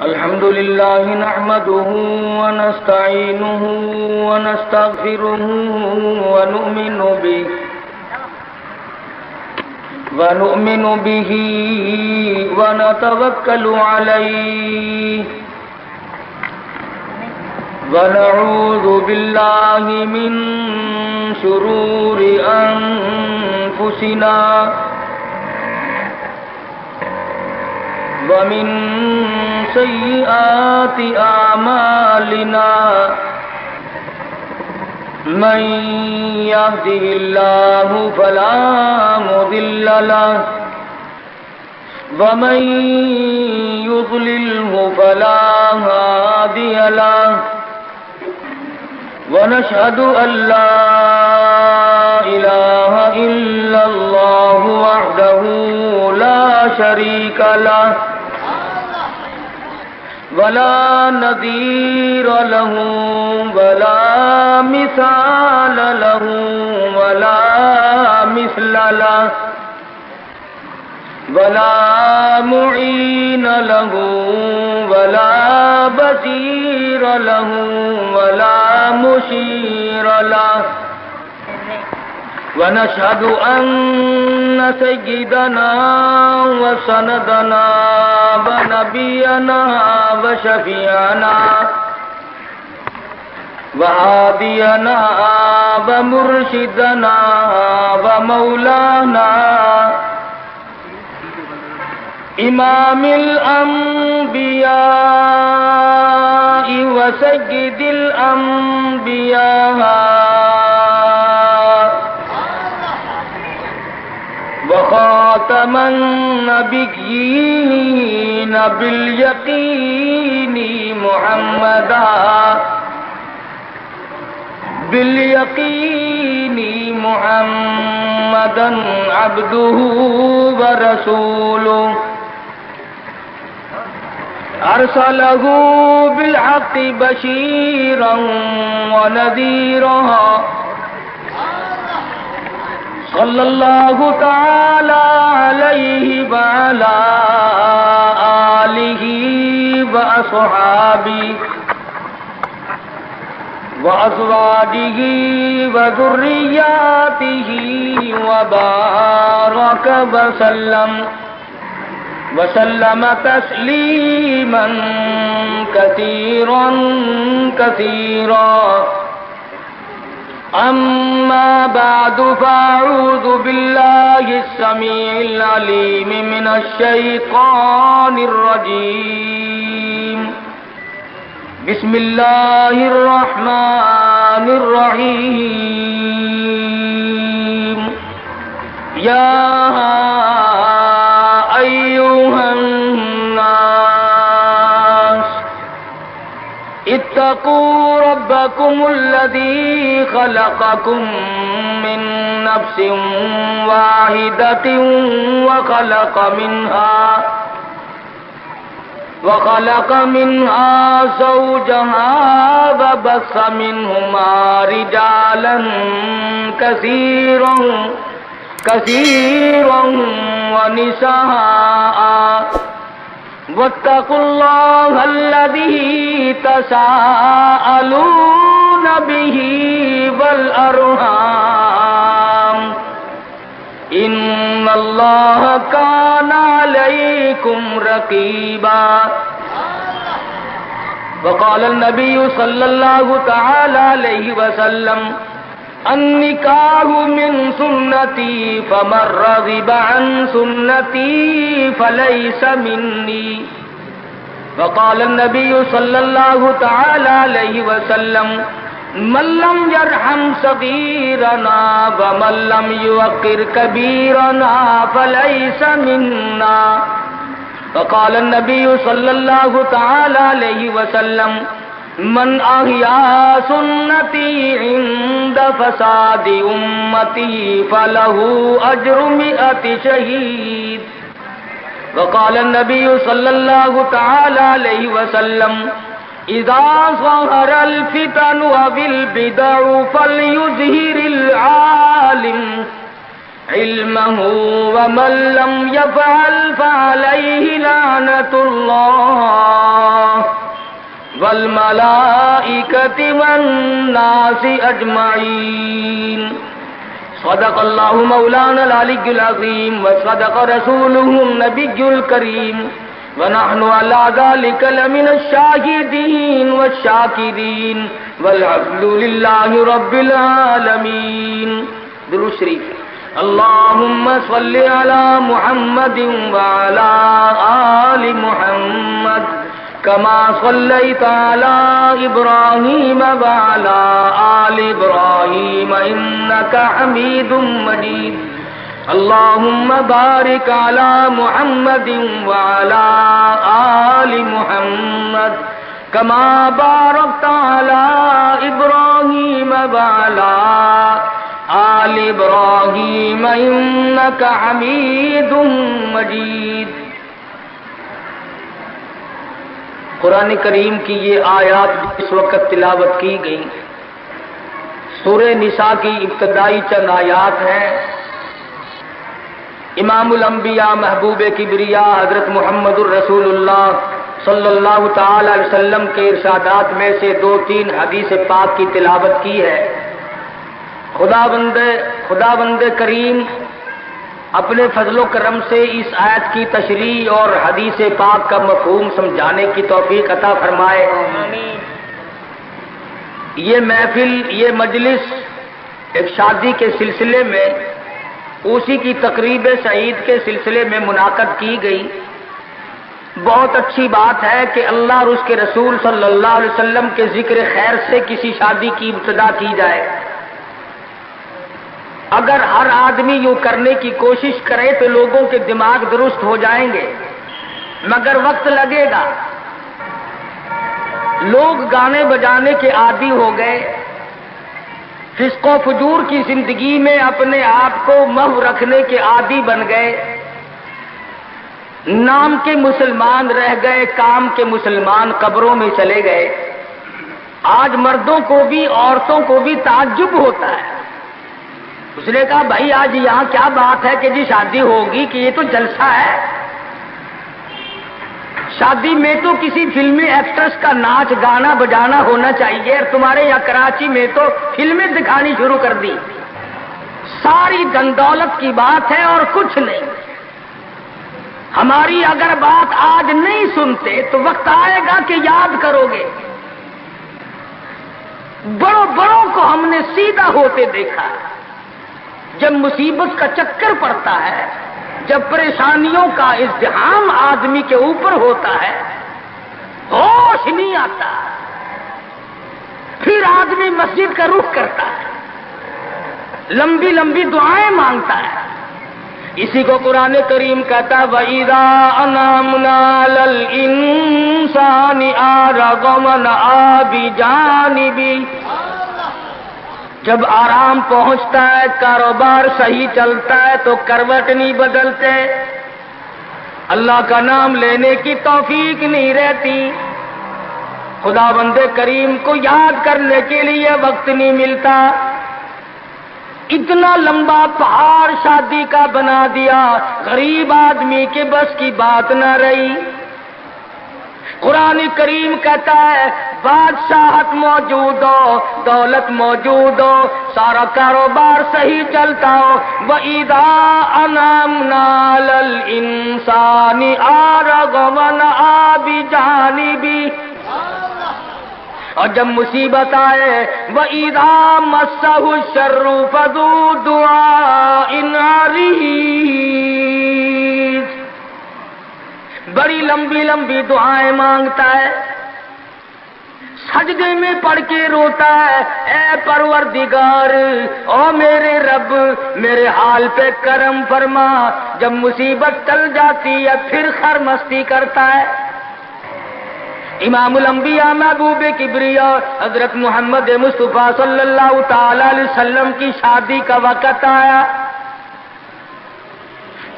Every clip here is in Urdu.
الحمد لله نحمده ونستعينه ونستغفره ونؤمن به ونتوكل عليه ونعوذ بالله من شرور أنفسنا ومن سيئات أعمالنا من يهده الله فلا مضل له ومن يضلله فلا هادي له ونشهد أن لا إله إلا الله وحده لا شريك له ولا نظير له ولا مثال له ولا مثل له ولا معين له ولا بصير له ولا مشير له ونشهد أن سيدنا وسندنا ونبينا وشفيعنا وهادينا ومرشدنا ومولانا إمام الأنبياء وسيد الأنبياء وخاتم النبيين باليقين محمدا عبده ورسوله أرسله بالحق بشيرا ونذيرا صلى الله تعالى عليه وعلى آله وأصحابه وأزواجه وذرياته وبارك وسلم تسليما كثيرا كثيرا أما بعد فأعوذ بالله السميع العليم من الشيطان الرجيم بسم الله الرحمن الرحيم يا أيها الناس اتقوا ربكم الذي خلقكم من نفس واحدة وخلق منها زوجها وبث منهما رجالا كثيرا ونساء واتقوا الله الذي تساءلون به والأرحام إن الله كان عليكم رقيبا وقال النبي صلى الله تعالى عليه وسلم النکاح من سنتی فمن رغب عن سنتی فلیس منی وقال النبی صلی اللہ تعالی علیہ وسلم من لم يرحم صغيرنا ومن لم يوقر كبيرنا فليس منا وقال النبي صلى الله تعالى عليه وسلم من أحيا سنتي عند فساد أمتي فله أجر 100 شهيد وقال النبي صلى الله تعالى عليه وسلم اذا ظهر الفتن وبالبدع فليظهر العالم علمه ومن لم يفعل فعليه لعنة الله والملائکۃ والناس اجمعین۔ صدق اللہ مولانا العلی العظیم وصدق رسولہ النبی الکریم ونحن علی ذلک لمن الشاہدین والشاکرین والحمد للہ رب العالمین۔ درود شریف۔ اللہم صل علی محمد وعلی آل محمد کما صلیت علی ابراہیم وعلی آل ابراہیم انک حمید مجید۔ اللہم بارک علی محمد وعلی آل محمد کما بارکت علی ابراہیم وعلی آل ابراہیم انک حمید مجید۔ قرآن کریم کی یہ آیات اس وقت تلاوت کی گئی سورہ نساء کی ابتدائی چند آیات ہیں۔ امام الانبیاء محبوب کبریا حضرت محمد الرسول اللہ صلی اللہ تعالی علیہ وسلم کے ارشادات میں سے 2-3 حدیث پاک کی تلاوت کی ہے۔ خداوند کریم اپنے فضل و کرم سے اس آیت کی تشریح اور حدیث پاک کا مفہوم سمجھانے کی توفیق عطا فرمائے۔ یہ محفل، یہ مجلس ایک شادی کے سلسلے میں، اسی کی تقریب سعید کے سلسلے میں منعقد کی گئی۔ بہت اچھی بات ہے کہ اللہ اور اس کے رسول صلی اللہ علیہ وسلم کے ذکر خیر سے کسی شادی کی ابتدا کی جائے۔ اگر ہر آدمی یوں کرنے کی کوشش کرے تو لوگوں کے دماغ درست ہو جائیں گے، مگر وقت لگے گا۔ لوگ گانے بجانے کے عادی ہو گئے، فسق و فجور کی زندگی میں اپنے آپ کو محو رکھنے کے عادی بن گئے، نام کے مسلمان رہ گئے، کام کے مسلمان قبروں میں چلے گئے۔ آج مردوں کو بھی عورتوں کو بھی تعجب ہوتا ہے۔ اس نے کہا بھائی آج یہاں کیا بات ہے کہ جی شادی ہوگی، کہ یہ تو جلسہ ہے؟ شادی میں تو کسی فلمی ایکٹرس کا ناچ گانا بجانا ہونا چاہیے، اور تمہارے یہاں کراچی میں تو فلمیں دکھانی شروع کر دی۔ ساری دن دولت کی بات ہے اور کچھ نہیں۔ ہماری اگر بات آج نہیں سنتے تو وقت آئے گا کہ یاد کرو گے۔ بڑوں کو ہم نے سیدھا ہوتے دیکھا ہے۔ جب مصیبت کا چکر پڑتا ہے، جب پریشانیوں کا ازدحام آدمی کے اوپر ہوتا ہے، ہوش نہیں آتا، پھر آدمی مسجد کا رخ کرتا ہے، لمبی لمبی دعائیں مانگتا ہے۔ اسی کو قرآن کریم کہتا ہے وَإِذَا أَنْعَمْنَا عَلَى الْإِنسَانِ أَعْرَضَ وَنَأَىٰ بِجَانِبِهِ۔ جب آرام پہنچتا ہے، کاروبار صحیح چلتا ہے تو کروٹ نہیں بدلتے، اللہ کا نام لینے کی توفیق نہیں رہتی، خداوند کریم کو یاد کرنے کے لیے وقت نہیں ملتا۔ اتنا لمبا پہاڑ شادی کا بنا دیا، غریب آدمی کے بس کی بات نہ رہی۔ قرآن کریم کہتا ہے بادشاہت موجود ہو، دولت موجود ہو، سارا کاروبار صحیح چلتا ہو، وَإِذَا أَنْعَمْنَا عَلَى الْإِنسَانِ أَعْرَضَ وَنَأَىٰ بِجَانِبِهِ۔ اور جب مصیبت آئے وَإِذَا مَسَّهُ الشَّرُّ فَذُو دُعَاءٍ عَرِيضٍ، بڑی لمبی لمبی دعائیں مانگتا ہے، سجدے میں پڑھ کے روتا ہے، اے پروردگار، او میرے رب، میرے حال پہ کرم فرما۔ جب مصیبت ٹل جاتی ہے پھر خرمستی کرتا ہے۔ امام الانبیاء محبوب کبریا حضرت محمد مصطفیٰ صلی اللہ تعالی علیہ وسلم کی شادی کا وقت آیا،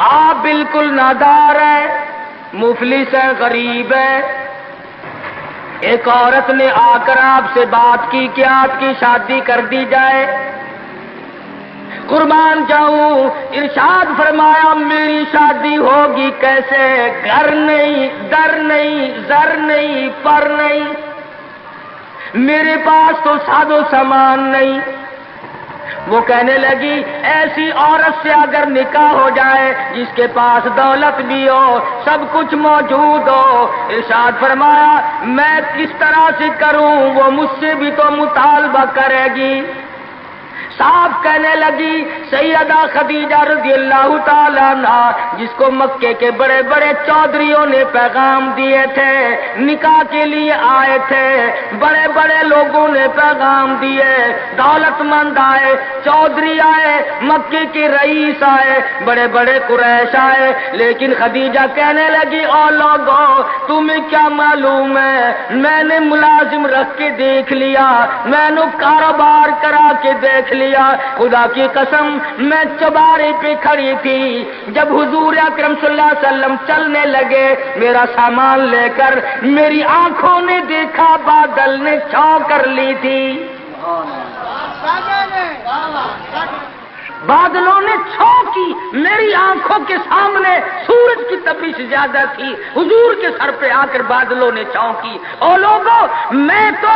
آپ بالکل نادار ہیں، مفلس ہیں، غریب ہیں۔ ایک عورت نے آ کر آپ سے بات کی کہ آپ کی شادی کر دی جائے۔ قربان جاؤں، ارشاد فرمایا میری شادی ہوگی کیسے؟ گھر نہیں، در نہیں، زر نہیں، پر نہیں، میرے پاس تو سادو سامان نہیں۔ وہ کہنے لگی ایسی عورت سے اگر نکاح ہو جائے جس کے پاس دولت بھی ہو، سب کچھ موجود ہو، ارشاد فرمایا میں کس طرح سے کروں، وہ مجھ سے بھی تو مطالبہ کرے گی۔ صاحب کہنے لگی سیدہ خدیجہ رضی اللہ تعالیٰ عنہا، جس کو مکے کے بڑے بڑے چودھریوں نے پیغام دیے تھے، نکاح کے لیے آئے تھے، بڑے بڑے لوگوں نے پیغام دیے، دولت مند آئے، چودھری آئے، مکے کے رئیس آئے، بڑے بڑے قریش آئے، لیکن خدیجہ کہنے لگی او لوگوں تمہیں کیا معلوم ہے، میں نے ملازم رکھ کے دیکھ لیا، میں نے کاروبار کرا کے دیکھ لیا، خدا کی قسم میں چوبارے پہ کھڑی تھی، جب حضور اکرم صلی اللہ علیہ وسلم چلنے لگے میرا سامان لے کر، میری آنکھوں نے دیکھا بادل نے چھاؤں کر لی تھی، بادلوں نے چھاؤں کی، میری آنکھوں کے سامنے سورج کی تپش زیادہ تھی، حضور کے سر پہ آ کر بادلوں نے چھاؤں کی۔ او لوگوں میں تو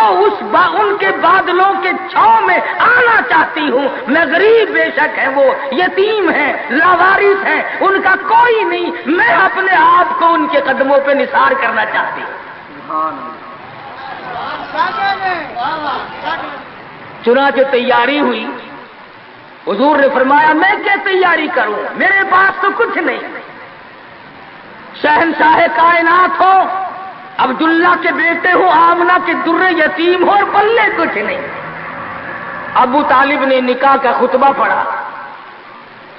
ان کے بادلوں کے چھاؤں میں آنا چاہتی ہوں، میں غریب بے شک ہے، وہ یتیم ہیں، لاوارث ہیں، ان کا کوئی نہیں، میں اپنے آپ کو ان کے قدموں پہ نثار کرنا چاہتی ہوں۔ چنانچہ تیاری ہوئی، حضور نے فرمایا میں کیا تیاری کروں، میرے پاس تو کچھ نہیں، شہنشاہ کائنات ہو، عبداللہ کے بیٹے ہو، آمنہ کے درے یتیم ہو اور پلے کچھ نہیں۔ ابو طالب نے نکاح کا خطبہ پڑھا،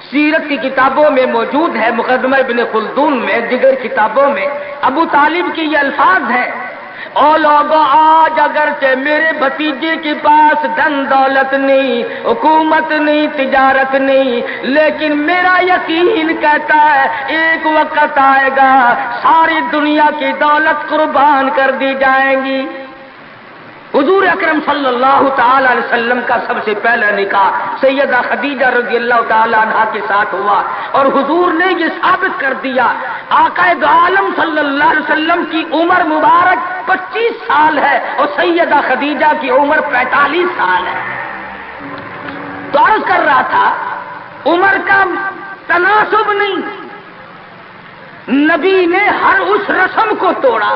سیرت کی کتابوں میں موجود ہے، مقدمہ ابن خلدون میں، دیگر کتابوں میں ابو طالب کے یہ الفاظ ہیں، او لوگوں آج اگرچہ میرے بھتیجے کے پاس دھن دولت نہیں، حکومت نہیں، تجارت نہیں، لیکن میرا یقین کہتا ہے ایک وقت آئے گا ساری دنیا کی دولت قربان کر دی جائیں گی۔ حضور اکرم صلی اللہ تعالی علیہ وسلم کا سب سے پہلا نکاح سیدہ خدیجہ رضی اللہ تعالی عنہا کے ساتھ ہوا، اور حضور نے یہ ثابت کر دیا آقا دو عالم صلی اللہ علیہ وسلم کی عمر مبارک 25 سال ہے اور سیدہ خدیجہ کی عمر 45 سال ہے۔ تو عرض کر رہا تھا عمر کا تناسب نہیں، نبی نے ہر اس رسم کو توڑا،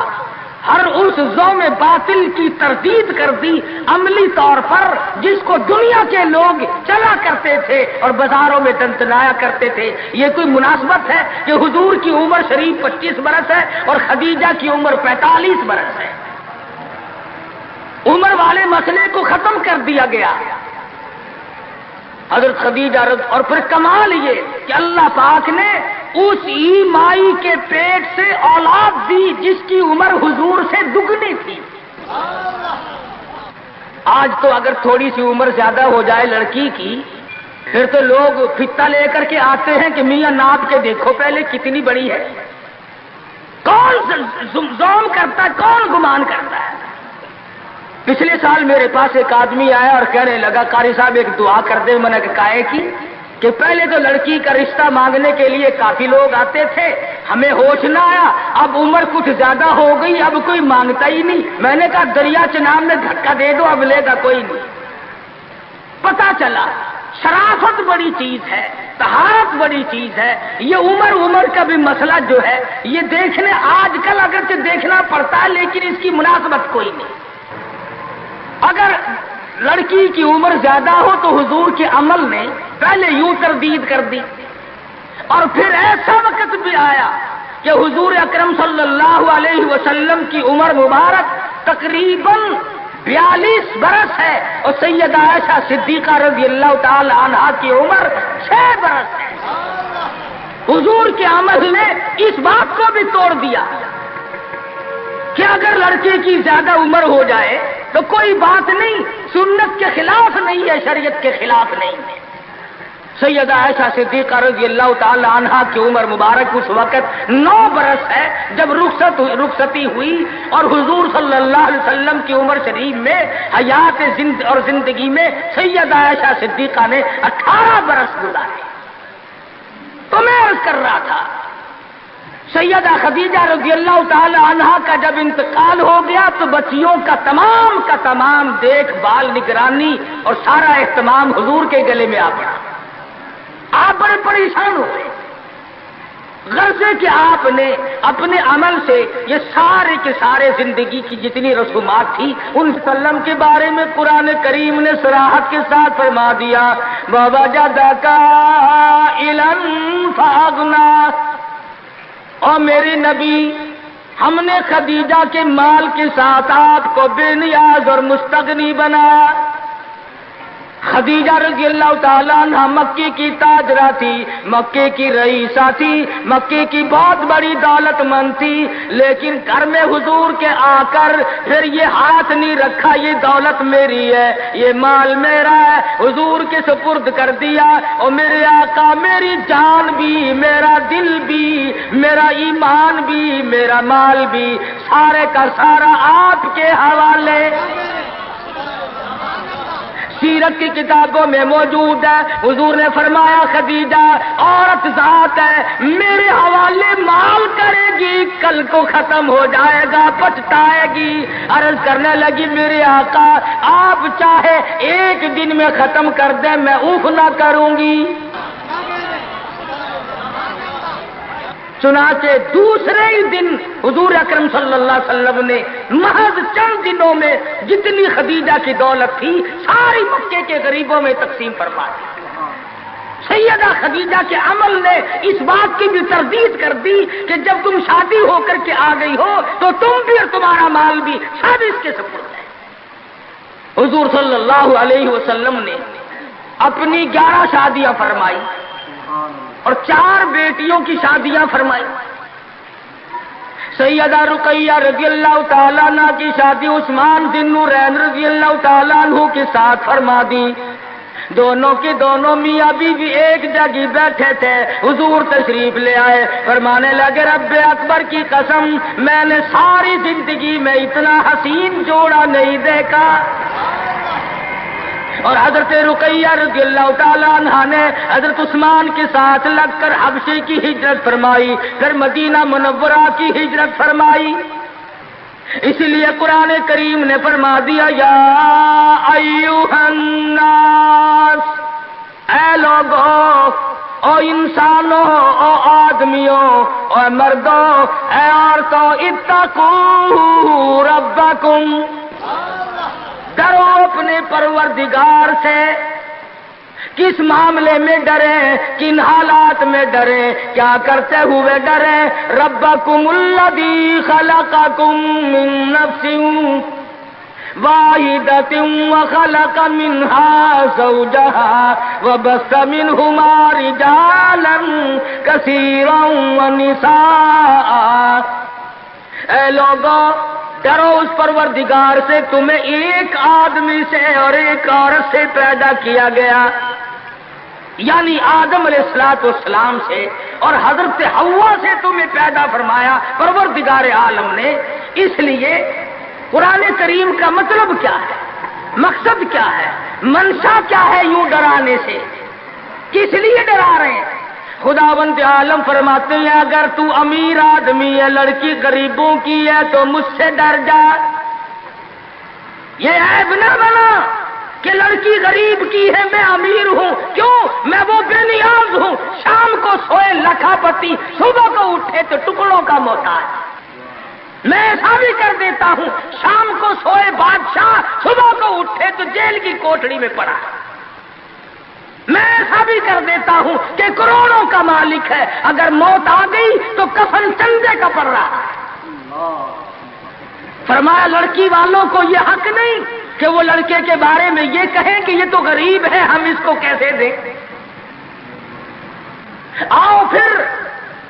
ہر اس ذوم باطل کی تردید کر دی عملی طور پر، جس کو دنیا کے لوگ چلا کرتے تھے اور بازاروں میں دندنایا کرتے تھے۔ یہ کوئی مناسبت ہے کہ حضور کی عمر شریف 25 برس ہے اور خدیجہ کی عمر 45 برس ہے؟ عمر والے مسئلے کو ختم کر دیا گیا۔ حضرت خدیجہ اور پھر کمال یہ کہ اللہ پاک نے اس ہی مائی کے پیٹ سے اولاد دی جس کی عمر حضور سے دگنی تھی۔ آج تو اگر تھوڑی سی عمر زیادہ ہو جائے لڑکی کی، پھر تو لوگ فتا لے کر کے آتے ہیں کہ میاں ناپ کے دیکھو پہلے کتنی بڑی ہے۔ کون زوم کرتا ہے، کون گمان کرتا ہے؟ پچھلے سال میرے پاس ایک آدمی آیا اور کہنے لگا قاری صاحب ایک دعا کر دے۔ میں نے کہا کی کہ پہلے تو لڑکی کا رشتہ مانگنے کے لیے کافی لوگ آتے تھے، ہمیں ہوش نہ آیا، اب عمر کچھ زیادہ ہو گئی، اب کوئی مانگتا ہی نہیں۔ میں نے کہا دریا چناب میں دھکا دے دو، اب لے گا کوئی نہیں۔ پتا چلا شرافت بڑی چیز ہے، طہارت بڑی چیز ہے، یہ عمر کا بھی مسئلہ جو ہے یہ دیکھنے آج کل اگرچہ دیکھنا پڑتا ہے لیکن اس کی مناسبت کوئی نہیں۔ اگر لڑکی کی عمر زیادہ ہو تو حضور کے عمل نے پہلے یوں تردید کر دی، اور پھر ایسا وقت بھی آیا کہ حضور اکرم صلی اللہ علیہ وسلم کی عمر مبارک تقریباً 42 برس ہے اور سیدہ عائشہ صدیقہ رضی اللہ تعالی عنہا کی عمر 6 برس ہے۔ حضور کے عمل نے اس بات کو بھی توڑ دیا کہ اگر لڑکے کی زیادہ عمر ہو جائے تو کوئی بات نہیں، سنت کے خلاف نہیں ہے، شریعت کے خلاف نہیں ہے۔ سیدہ عائشہ صدیقہ رضی اللہ تعالی عنہا کی عمر مبارک اس وقت 9 برس ہے جب رخصتی ہوئی، اور حضور صلی اللہ علیہ وسلم کی عمر شریف میں حیات اور زندگی میں سیدہ عائشہ صدیقہ نے 18 برس گزارے۔ تو میں عرض کر رہا تھا سیدہ خدیجہ رضی اللہ تعالی عنہا کا جب انتقال ہو گیا تو بچیوں کا تمام دیکھ بھال، نگرانی اور سارا اہتمام حضور کے گلے میں آ پڑا. آپ بڑے پریشان ہو گئے، غرضے کہ آپ نے اپنے عمل سے یہ سارے کے سارے زندگی کی جتنی رسومات تھی ان وسلم کے بارے میں قرآن کریم نے صراحت کے ساتھ فرما دیا، وَوَجَدَكَ عَائِلًا فَأَغْنَىٰ. اور میرے نبی، ہم نے خدیجہ کے مال کے ساتھ آپ کو بے نیاز اور مستغنی بنایا. خدیجہ رضی اللہ تعالیٰ عنہ مکے کی تاجرہ تھی، مکے کی رئیسہ تھی، مکے کی بہت بڑی دولت مند تھی، لیکن گھر میں حضور کے آ کر پھر یہ ہاتھ نہیں رکھا یہ دولت میری ہے، یہ مال میرا ہے، حضور کے سپرد کر دیا. اور میرے آقا میری جان بھی، میرا دل بھی، میرا ایمان بھی، میرا مال بھی، سارے کا سارا آپ کے حوالے. سیرت کی کتابوں میں موجود ہے، حضور نے فرمایا خدیجہ عورت ذات ہے، میرے حوالے مال کرے گی، کل کو ختم ہو جائے گا، پچھتائے گی. عرض کرنے لگی میرے آقا آپ چاہے ایک دن میں ختم کر دیں میں اوف نہ کروں گی. چنانچہ دوسرے ہی دن حضور اکرم صلی اللہ علیہ وسلم نے محض چند دنوں میں جتنی خدیجہ کی دولت تھی ساری مکے کے غریبوں میں تقسیم فرما دی. سیدہ خدیجہ کے عمل نے اس بات کی بھی تردید کر دی کہ جب تم شادی ہو کر کے آ گئی ہو تو تم بھی اور تمہارا مال بھی سب اس کے سپرد ہے. حضور صلی اللہ علیہ وسلم نے اپنی 11 شادیاں فرمائی اور 4 بیٹیوں کی شادیاں فرمائی. سیدہ رقیہ رضی اللہ تعالیٰ عنہ کی شادی عثمان ذی النورین رضی اللہ تعالیٰ عنہ کے ساتھ فرما دی. دونوں کے دونوں میاں بیوی ایک جگہ بیٹھے تھے، حضور تشریف لے آئے، فرمانے لگے رب اکبر کی قسم میں نے ساری زندگی میں اتنا حسین جوڑا نہیں دیکھا. اور حضرت رقیہ رضی اللہ تعالیٰ عنہ نے حضرت عثمان کے ساتھ لگ کر حبشے کی ہجرت فرمائی، پھر مدینہ منورہ کی ہجرت فرمائی. اس لیے قرآن کریم نے فرما دیا یا ایھا الناس، اے لوگو، او انسانوں، او آدمیوں، او مردوں، اے عورتوں، اتقوا ربکم، ڈرو اپنے پروردگار سے. کس معاملے میں ڈریں، کن حالات میں ڈریں، کیا کرتے ہوئے ڈریں؟ ربکم الذی خلقکم من نفس واحدۃ وخلق منها زوجها وبث منهما رجالا کثیرا ونساء. اے لوگو ڈرو اس پروردگار سے، تمہیں ایک آدمی سے اور ایک عورت سے پیدا کیا گیا، یعنی آدم علیہ السلام سے، اور حضرت حوا سے تمہیں پیدا فرمایا پروردگار عالم نے. اس لیے قرآن کریم کا مطلب کیا ہے، مقصد کیا ہے، منشا کیا ہے یوں ڈرانے سے، کس لیے ڈرا رہے ہیں؟ خداوند عالم فرماتے ہیں اگر تو امیر آدمی ہے، لڑکی غریبوں کی ہے تو مجھ سے ڈر جا. یہ عیب نہ بنا کہ لڑکی غریب کی ہے میں امیر ہوں، کیوں؟ میں وہ بے نیاز ہوں، شام کو سوئے لکھا پتی، صبح کو اٹھے تو ٹکڑوں کا محتاج. میں ایسا بھی کر دیتا ہوں، شام کو سوئے بادشاہ، صبح کو اٹھے تو جیل کی کوٹڑی میں پڑا. میں ایسا بھی کر دیتا ہوں کہ کروڑوں کا مالک ہے، اگر موت آ گئی تو کفن چندے کا پڑ رہا ہے. فرمایا لڑکی والوں کو یہ حق نہیں کہ وہ لڑکے کے بارے میں یہ کہیں کہ یہ تو غریب ہے، ہم اس کو کیسے دیں. آؤ پھر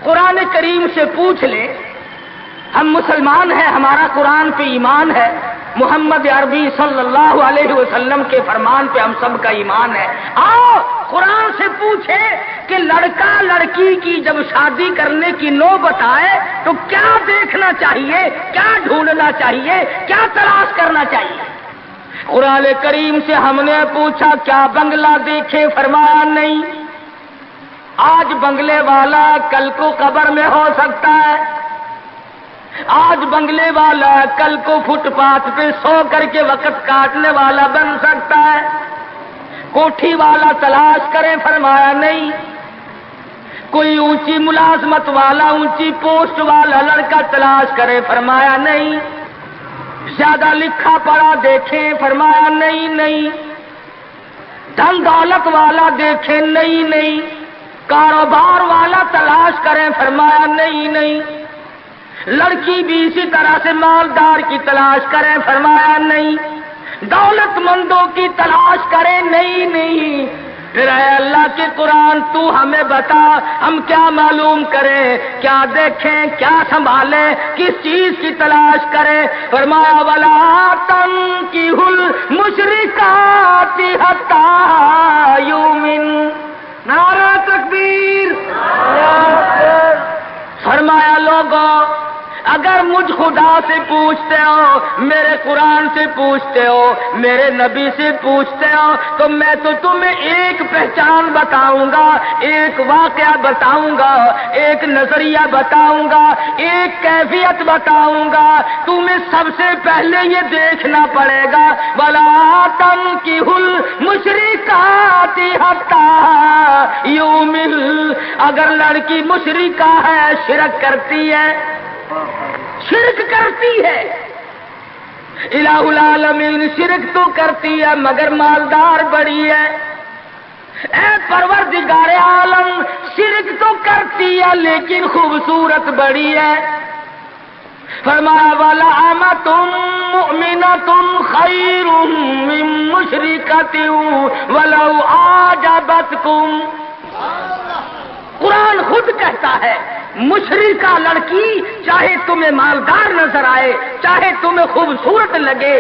قرآن کریم سے پوچھ لیں، ہم مسلمان ہیں، ہمارا قرآن پہ ایمان ہے، محمد عربی صلی اللہ علیہ وسلم کے فرمان پہ ہم سب کا ایمان ہے. آؤ قرآن سے پوچھے کہ لڑکا لڑکی کی جب شادی کرنے کی نوبت آئے تو کیا دیکھنا چاہیے، کیا ڈھونڈنا چاہیے، کیا تلاش کرنا چاہیے. قرآن کریم سے ہم نے پوچھا کیا بنگلہ دیکھے، فرمایا نہیں. آج بنگلے والا کل کو قبر میں ہو سکتا ہے، آج بنگلے والا کل کو فٹ پاتھ پہ سو کر کے وقت کاٹنے والا بن سکتا ہے۔ کوٹھی والا تلاش کرے، فرمایا نہیں۔ کوئی اونچی ملازمت والا، اونچی پوسٹ والا لڑکا تلاش کرے، فرمایا نہیں۔ زیادہ لکھا پڑھا دیکھیں، فرمایا نہیں۔ دھن دولت والا دیکھیں، نہیں۔ کاروبار والا تلاش کریں، فرمایا نہیں۔ لڑکی بھی اسی طرح سے مالدار کی تلاش کریں، فرمایا نہیں۔ دولت مندوں کی تلاش کریں، نہیں۔ پھر اے اللہ کے قرآن تو ہمیں بتا، ہم کیا معلوم کریں، کیا دیکھیں، کیا سنبھالیں، کس چیز کی تلاش کریں؟ فرمایا وَلَا تَنكِحُوا الْمُشْرِكَاتِ حَتَّىٰ يُؤْمِنَ۔ نعرہ تکبیر! فرمایا لوگوں، اگر مجھ خدا سے پوچھتے ہو، میرے قرآن سے پوچھتے ہو، میرے نبی سے پوچھتے ہو، تو میں تو تمہیں ایک پہچان بتاؤں گا، ایک واقعہ بتاؤں گا، ایک نظریہ بتاؤں گا، ایک کیفیت بتاؤں گا۔ تمہیں سب سے پہلے یہ دیکھنا پڑے گا وَلَا تَنكِحُوا الْمُشْرِكَاتِ حَتَّىٰ يُؤْمِنَ۔ اگر لڑکی مشرکہ ہے، شرک کرتی ہے، الہ العالمین شرک تو کرتی ہے مگر مالدار بڑی ہے۔ اے پروردگار عالم، شرک تو کرتی ہے لیکن خوبصورت بڑی ہے۔ فرمایا وَلَأَمَةٌ مُؤْمِنَةٌ خَيْرٌ مِّن مُّشْرِكَةٍ وَلَوْ أَعْجَبَتْكُمْ۔ قرآن خود کہتا ہے مشرکہ لڑکی چاہے تمہیں مالدار نظر آئے، چاہے تمہیں خوبصورت لگے،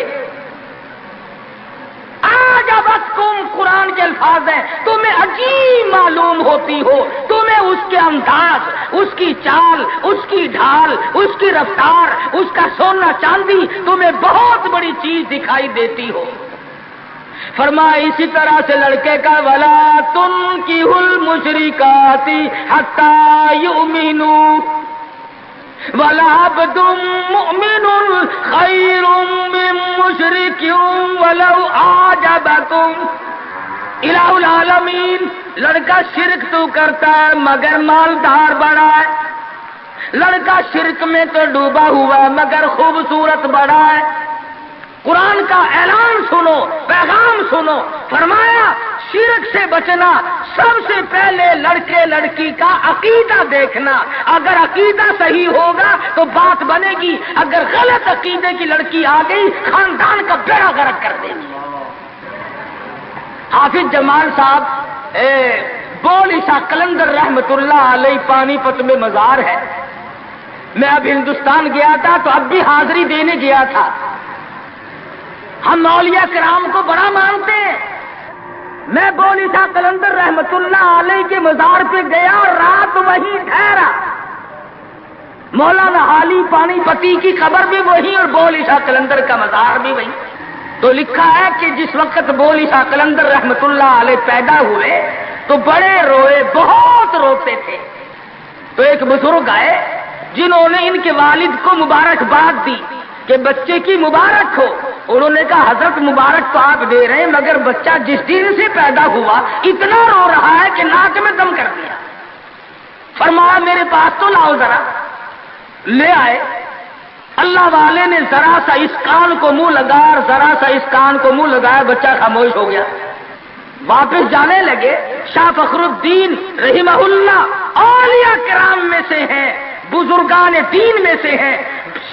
آجبتکم، قرآن کے الفاظ ہیں، تمہیں عجیب معلوم ہوتی ہو، تمہیں اس کے انداز، اس کی چال، اس کی ڈھال، اس کی رفتار، اس کا سونا چاندی تمہیں بہت بڑی چیز دکھائی دیتی ہو۔ فرمایا اسی طرح سے لڑکے کا وَلَا تُنكِحُوا الْمُشْرِكَاتِ حَتَّىٰ يُؤْمِنُوا وَلَعَبْدٌ مُؤْمِنٌ خَيْرٌ مِّن مُّشْرِكٍ وَلَوْ أَعْجَبَكُمْ۔ الہ العالمین، لڑکا شرک تو کرتا ہے مگر مالدار بڑا ہے، لڑکا شرک میں تو ڈوبا ہوا ہے مگر خوبصورت بڑا ہے۔ قرآن کا اعلان سنو، پیغام سنو، فرمایا شرک سے بچنا، سب سے پہلے لڑکے لڑکی کا عقیدہ دیکھنا، اگر عقیدہ صحیح ہوگا تو بات بنے گی، اگر غلط عقیدے کی لڑکی آ گئی خاندان کا بیڑا غرق کر دے گی۔ حافظ جمال صاحب بول عیسیٰ قلندر رحمت اللہ علیہ پانی پت میں مزار ہے، میں اب ہندوستان گیا تھا تو اب بھی حاضری دینے گیا تھا۔ ہم اولیاء کرام کو بڑا مانتے ہیں، میں بول عیسیٰ قلندر رحمت اللہ علیہ کے مزار پہ گیا اور رات وہیں ٹھہرا۔ مولانا حالی پانی پتی کی قبر بھی وہی اور بول عیسیٰ قلندر کا مزار بھی وہی۔ تو لکھا ہے کہ جس وقت بول عیسیٰ قلندر رحمت اللہ علیہ پیدا ہوئے تو بڑے روئے، بہت روتے تھے۔ تو ایک بزرگ آئے جنہوں نے ان کے والد کو مبارکباد دی کہ بچے کی مبارک ہو۔ انہوں نے کہا حضرت مبارک تو آپ دے رہے ہیں مگر بچہ جس دن سے پیدا ہوا اتنا رو رہا ہے کہ ناک میں دم کر دیا۔ فرمایا میرے پاس تو لاؤ ذرا، لے آئے۔ اللہ والے نے ذرا سا اس کان کو منہ لگایا اور ذرا سا اس کان کو منہ لگایا، بچہ خاموش ہو گیا۔ واپس جانے لگے۔ شاہ فخر الدین رحمہ اللہ اولیاء کرام میں سے ہیں، بزرگان دین میں سے ہیں۔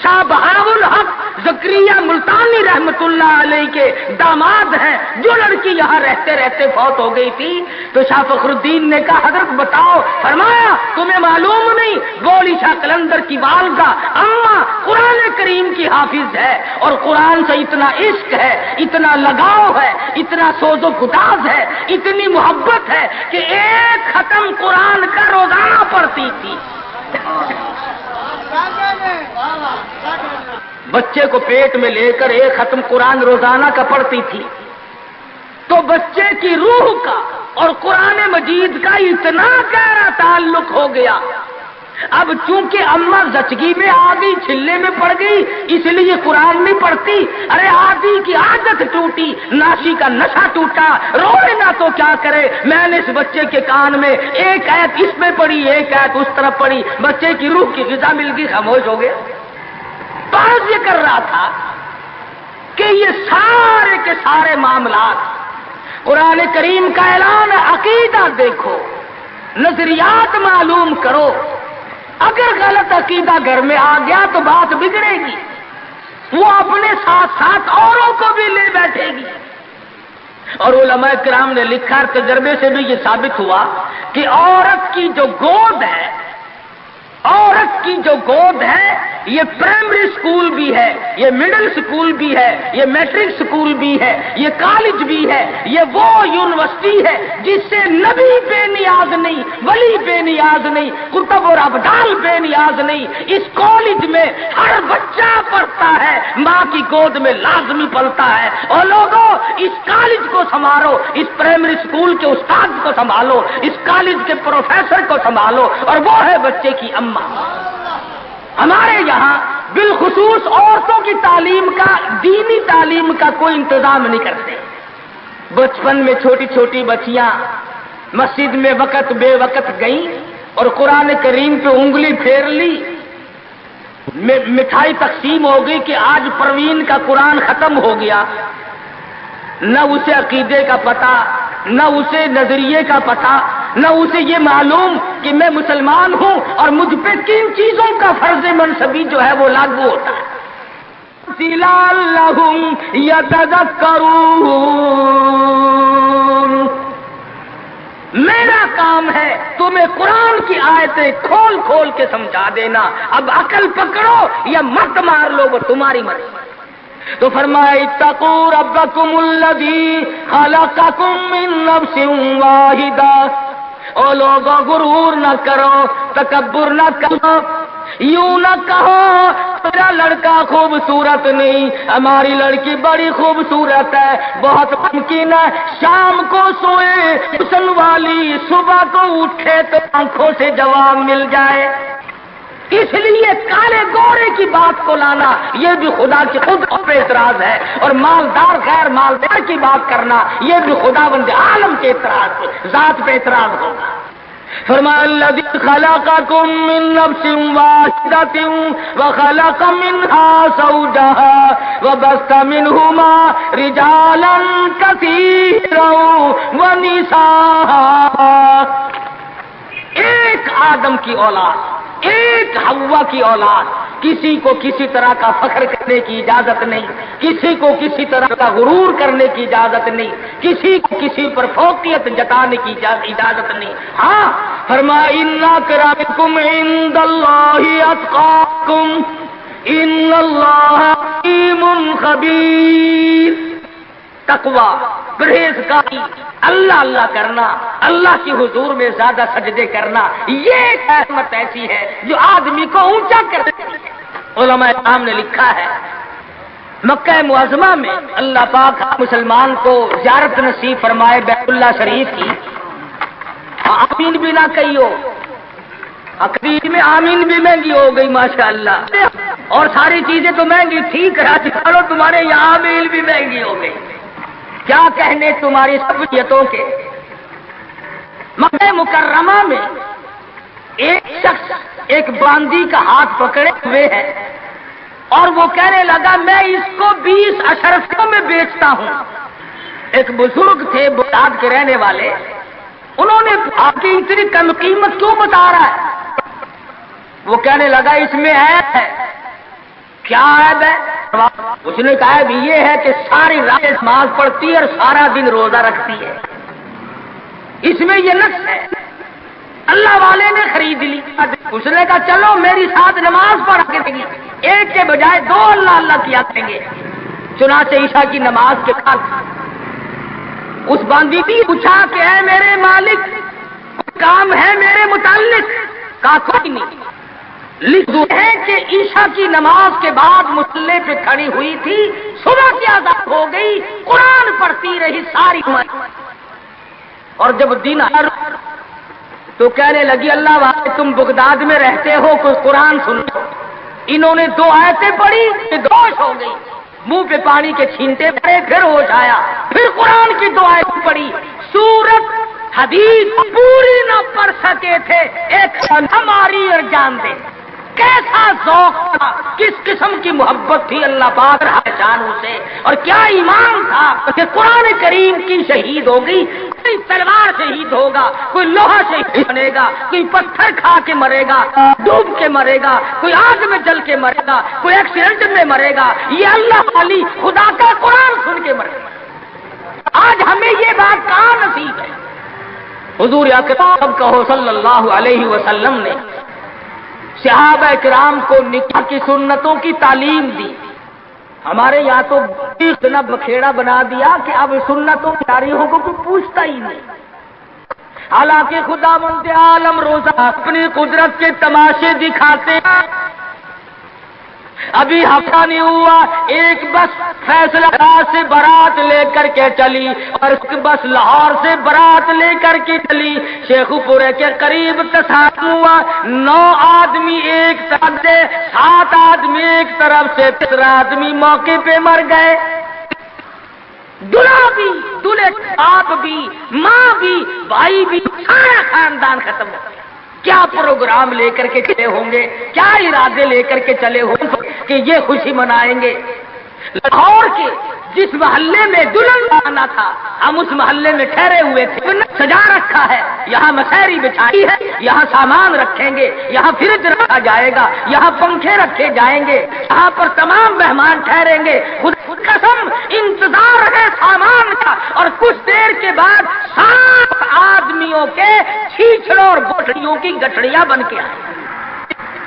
شاہ بہاء الحق زکریا ملتانی رحمت اللہ علیہ کے داماد ہیں، جو لڑکی یہاں رہتے رہتے فوت ہو گئی تھی۔ تو شاہ فخر الدین نے کہا حضرت بتاؤ، فرمایا تمہیں معلوم نہیں بول عیسیٰ قلندر کی والدہ اماں قرآن کریم کی حافظ ہے، اور قرآن سے اتنا عشق ہے، اتنا لگاؤ ہے، اتنا سوز و گداز ہے، اتنی محبت ہے کہ ایک ختم قرآن کا روزانہ پڑھتی تھی۔ بچے کو پیٹ میں لے کر ایک ختم قرآن روزانہ کا پڑھتی تھی۔ تو بچے کی روح کا اور قرآن مجید کا اتنا گہرا تعلق ہو گیا. اب چونکہ اماں زچگی میں آ گئی، چھلے میں پڑ گئی، اس لیے قرآن نہیں پڑھتی. ارے آدھی کی عادت ٹوٹی، ناشی کا نشہ ٹوٹا، روئے نہ تو کیا کرے. میں نے اس بچے کے کان میں ایک آیت اس میں پڑھی، ایک آیت اس طرف پڑھی، بچے کی روح کی غذا مل گئی، خاموش ہو گیا. بات یہ کر رہا تھا کہ یہ سارے کے سارے معاملات قرآن کریم کا اعلان ہے. عقیدہ دیکھو، نظریات معلوم کرو. اگر غلط عقیدہ گھر میں آ گیا تو بات بگڑے گی، وہ اپنے ساتھ ساتھ اوروں کو بھی لے بیٹھے گی. اور علماء کرام نے لکھا، تجربے سے بھی یہ ثابت ہوا کہ عورت کی جو گود ہے، عورت کی جو گود ہے، یہ پرائمری سکول بھی ہے، یہ مڈل سکول بھی ہے، یہ میٹرک سکول بھی ہے، یہ کالج بھی ہے، یہ وہ یونیورسٹی ہے جس سے نبی بے نیاز نہیں، ولی بے نیاز نہیں، قطب اور ابدال بے نیاز نہیں. اس کالج میں ہر بچہ پڑھتا ہے، ماں کی گود میں لازمی پلتا ہے. اور لوگوں، اس کالج کو سنبھالو، اس پرائمری سکول کے استاد کو سنبھالو، اس کالج کے پروفیسر کو سنبھالو، اور وہ ہے بچے کی اماں. ہمارے یہاں بالخصوص عورتوں کی تعلیم کا، دینی تعلیم کا کوئی انتظام نہیں کرتے. بچپن میں چھوٹی چھوٹی بچیاں مسجد میں وقت بے وقت گئیں اور قرآن کریم پہ انگلی پھیر لی، مٹھائی تقسیم ہو گئی کہ آج پروین کا قرآن ختم ہو گیا. نہ اسے عقیدے کا پتہ، نہ اسے نظریے کا پتہ، نہ اسے یہ معلوم کہ میں مسلمان ہوں اور مجھ پہ کن چیزوں کا فرض منصبی جو ہے وہ لاگو ہوتا ہے. لعلہم یتذکرون. میرا کام ہے تمہیں قرآن کی آیتیں کھول کھول کے سمجھا دینا. اب عقل پکڑو یا مت مار لو، وہ تمہاری مرضی. تو فرمایا اتقوا ربکم الذی خلقکم من نفس واحدہ. او لوگوں، غرور نہ کرو، تکبر نہ کرو، یوں نہ کہو میرا لڑکا خوبصورت نہیں، ہماری لڑکی بڑی خوبصورت ہے، بہت ممکن ہے شام کو سوئے حسن والی، صبح کو اٹھے تو آنکھوں سے جواب مل جائے. اس لیے کالے گورے کی بات کو لانا یہ بھی خدا کی خود پہ اعتراض ہے، اور مالدار غیر مالدار کی بات کرنا یہ بھی خدا بند عالم کے اعتراض پہ، ذات پہ اعتراض ہوگا. فرمایا الذی خلقکم من نفس واحدۃ وخلق منها زوجها وبث منهما رجالا کثیرا ونساء. ایک آدم کی اولاد، ایک حوا کی اولاد. کسی کو کسی طرح کا فخر کرنے کی اجازت نہیں، کسی کو کسی طرح کا غرور کرنے کی اجازت نہیں، کسی کو کسی پر فوقیت جتانے کی اجازت نہیں. ہاں فرمایا ان اکرمکم عند اللہ اتقاکم ان اللہ علیم خبیر. تقوی، پرہیزگاری، اللہ اللہ کرنا، اللہ کی حضور میں زیادہ سجدے کرنا، یہ ایک رحمت ایسی ہے جو آدمی کو اونچا کر دیتی ہے. علماء کرام نے لکھا ہے مکہ معظمہ میں اللہ پاک مسلمان کو زیارت نصیب فرمائے بیت اللہ شریف کی. آمین بھی نہ کہیو، عقیدے میں آمین بھی مہنگی ہو گئی ماشاءاللہ، اور ساری چیزیں تو مہنگی ٹھیک ہے، چلو تمہارے یہاں آمین بھی مہنگی ہو گئی. کیا کہنے تمہاری سبیتوں کے. مکہ مکرمہ میں ایک شخص ایک باندی کا ہاتھ پکڑے ہوئے ہے اور وہ کہنے لگا میں اس کو 20 اشرفیوں میں بیچتا ہوں. ایک بزرگ تھے بغداد کے رہنے والے، انہوں نے آپ کی اتنی کم قیمت کیوں بتا رہا ہے؟ وہ کہنے لگا اس میں عیب ہے. کیا عیب ہے؟ اس نے کہا بھی یہ ہے کہ ساری رات نماز پڑھتی ہے اور سارا دن روزہ رکھتی ہے، اس میں یہ نقص ہے. اللہ والے نے خرید لی. اس نے کہا چلو میری ساتھ نماز پڑھ کے دیں گے، ایک کے بجائے 2 اللہ اللہ کیا کریں گے. چنانچہ عشاء کی نماز کے بعد اس باندی نے پوچھا کہ اے میرے مالک کام ہے میرے متعلق؟ کہا کوئی نہیں. لکھ دو ہے کہ عشاء کی نماز کے بعد مصلی پہ کھڑی ہوئی تھی، صبح کی آزاد ہو گئی، قرآن پڑھتی رہی ساری عمر. اور جب دن تو کہنے لگی اللہ بھائی تم بغداد میں رہتے ہو کوئی قرآن سنو. انہوں نے 2 آیتیں پڑھی ہوش ہو گئی, منہ پہ پانی کے چھینٹے پڑے, پھر ہوش آیا, پھر قرآن کی 2 آیتیں پڑھی. سورت حدیث پوری نہ پڑھ سکے تھے, ایک ہماری اور جان دے. کیسا ذوق تھا, کس قسم کی محبت تھی اللہ پاک شانوں سے, اور کیا ایمان تھا کہ قرآن کریم کی شہید ہو گئی. کوئی تلوار شہید ہوگا, کوئی لوہا شہید بنے گا, کوئی پتھر کھا کے مرے گا, ڈوب کے مرے گا, کوئی آگ میں جل کے مرے گا, کوئی ایکسیڈنٹ میں مرے گا. یہ اللہ والی خدا کا قرآن سن کے مرے گا. آج ہمیں یہ بات کہاں نصیب ہے. حضور اکرم کہو صلی اللہ علیہ وسلم نے صحابہ کرام کو نکاح کی سنتوں کی تعلیم دی. ہمارے یہاں تو اتنا بکھیڑا بنا دیا کہ اب سنتوں کی تاریخوں کو کوئی پوچھتا ہی نہیں. حالانکہ خداوند عالم روزہ اپنی قدرت کے تماشے دکھاتے ہیں. ابھی ہفتہ نہیں ہوا, ایک بس فیصلہ سے برات لے کر کے چلی, اور ایک بس لاہور سے برات لے کر کے چلی. شیخو پورے کے قریب تصادم ہوا, 9 آدمی ایک طرف سے, 7 آدمی ایک طرف سے, 3 آدمی موقع پہ مر گئے. دلہا بھی, دلہے باپ بھی, ماں بھی, بھائی بھی, سارا خاندان ختم ہو گیا. کیا پروگرام لے کر کے چلے ہوں گے, کیا ارادے لے کر کے چلے ہوں گے کہ یہ خوشی منائیں گے. لاہور کے جس محلے میں دلہن آنا تھا, ہم اس محلے میں ٹھہرے ہوئے تھے. سجا رکھا ہے, یہاں مسحری بچھائی ہے, یہاں سامان رکھیں گے, یہاں فریج رکھا جائے گا, یہاں پنکھے رکھے جائیں گے, یہاں پر تمام مہمان ٹھہریں گے. خود قسم انتظار ہے سامان کا, اور کچھ دیر کے بعد 7 آدمیوں کے چھیچڑوں اور بوٹڑیوں کی گٹڑیاں بن کے آئیں.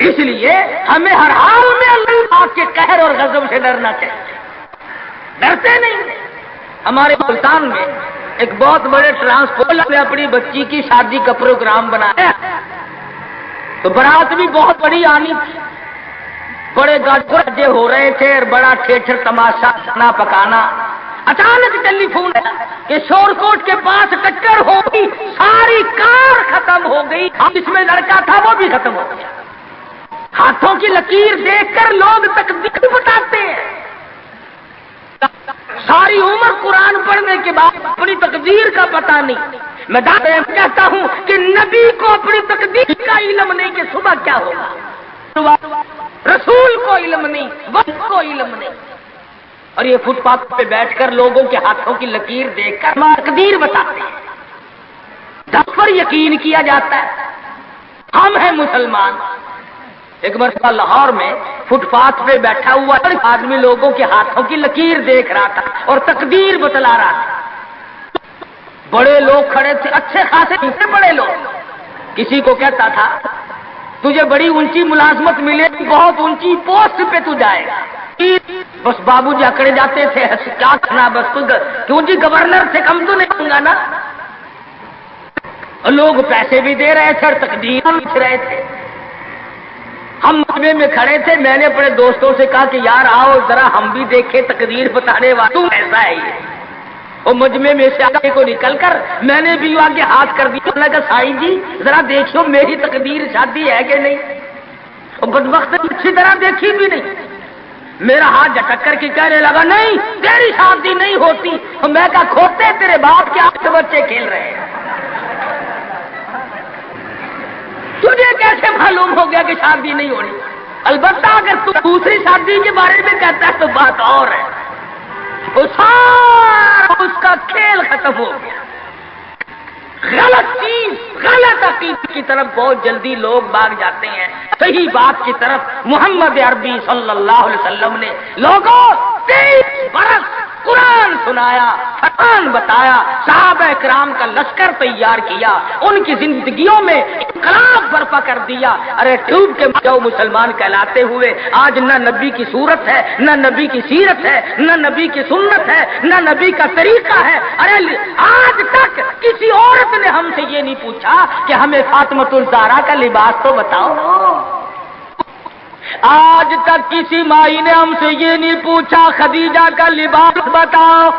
اس لیے ہمیں ہر حال میں اللہ پاک کے قہر اور غضب سے ڈرنا چاہیے. ڈرتے نہیں. ہمارے ملتان میں ایک بہت بڑے ٹرانسپورٹ نے اپنی بچی کی شادی کا پروگرام بنایا, تو برات بھی بہت بڑی آنی تھی, بڑے گاجے ہو رہے تھے, اور بڑا ٹھیٹر تماشا کھانا پکانا. اچانک ٹیلی فون کہ شور کوٹ کے پاس ٹکر ہو گئی, ساری کار ختم ہو گئی, جس میں لڑکا تھا وہ بھی ختم ہو گیا. ہاتھوں کی لکیر دیکھ کر لوگ تقدیر بتاتے ہیں. ساری عمر قرآن پڑھنے کے بعد اپنی تقدیر کا پتہ نہیں. میں کہتا ہوں کہ نبی کو اپنی تقدیر کا علم نہیں کہ صبح کیا ہوگا, رسول کو علم نہیں, وقت کو علم نہیں. اور یہ فٹ پاتھ پہ بیٹھ کر لوگوں کے ہاتھوں کی لکیر دیکھ کر تقدیر بتاتے ہیں. دس پر یقین کیا جاتا ہے. ہم ہیں مسلمان. ایک مرتبہ لاہور میں فٹ پاتھ پہ بیٹھا ہوا آدمی لوگوں کے ہاتھوں کی لکیر دیکھ رہا تھا اور تقدیر بتلا رہا تھا. بڑے لوگ کھڑے تھے, اچھے خاصے بڑے لوگ. کسی کو کہتا تھا تجھے بڑی اونچی ملازمت ملے, بہت اونچی پوسٹ پہ تو جائے گا. بس بابو جی اکڑے جاتے تھے, کیا کرنا, بس کیوں جی گورنر سے کم تو نہیں ہوں گا نا. لوگ پیسے بھی دے رہے تھے اور تقدیر لکھ رہے تھے. ہم مجمع میں کھڑے تھے, میں نے اپنے دوستوں سے کہا کہ یار آؤ ذرا ہم بھی دیکھیں تقدیر بتانے والا ایسا ہے یہ. اور مجمع میں سے آگے کو نکل کر میں نے بھی آگے ہاتھ کر دیا. میں نے کہا سائی جی ذرا دیکھو میری تقدیر شادی ہے کہ نہیں. اور بدبخت اچھی طرح دیکھی بھی نہیں. میرا ہاتھ جھٹک کر کے کہنے لگا نہیں تیری شادی نہیں ہوتی. اور میں کہا کھوتے تیرے باپ کے 8 بچے کھیل رہے ہیں, تجھے کیسے معلوم ہو گیا کہ شادی نہیں ہونی. البتہ اگر تو دوسری شادی کے بارے میں کہتا ہے تو بات اور ہے. اس کا کھیل ختم ہو گیا. غلط چیز, غلط عقیدے کی طرف بہت جلدی لوگ بھاگ جاتے ہیں. صحیح بات کی طرف محمد عربی صلی اللہ علیہ وسلم نے لوگوں 23 برس قرآن سنایا, فرمان بتایا, صحابہ کرام کا لشکر تیار کیا, ان کی زندگیوں میں انقلاب برپا کر دیا. ارے ٹوب کے جو مسلمان کہلاتے ہوئے آج نہ نبی کی صورت ہے, نہ نبی کی سیرت ہے, نہ نبی کی سنت ہے, نہ نبی کا طریقہ ہے. ارے آج تک کسی عورت نے ہم سے یہ نہیں پوچھا کہ ہمیں فاطمۃ الزہرا کا لباس تو بتاؤ. آج تک کسی مائی نے ہم سے یہ نہیں پوچھا خدیجہ کا لباس بتاؤ.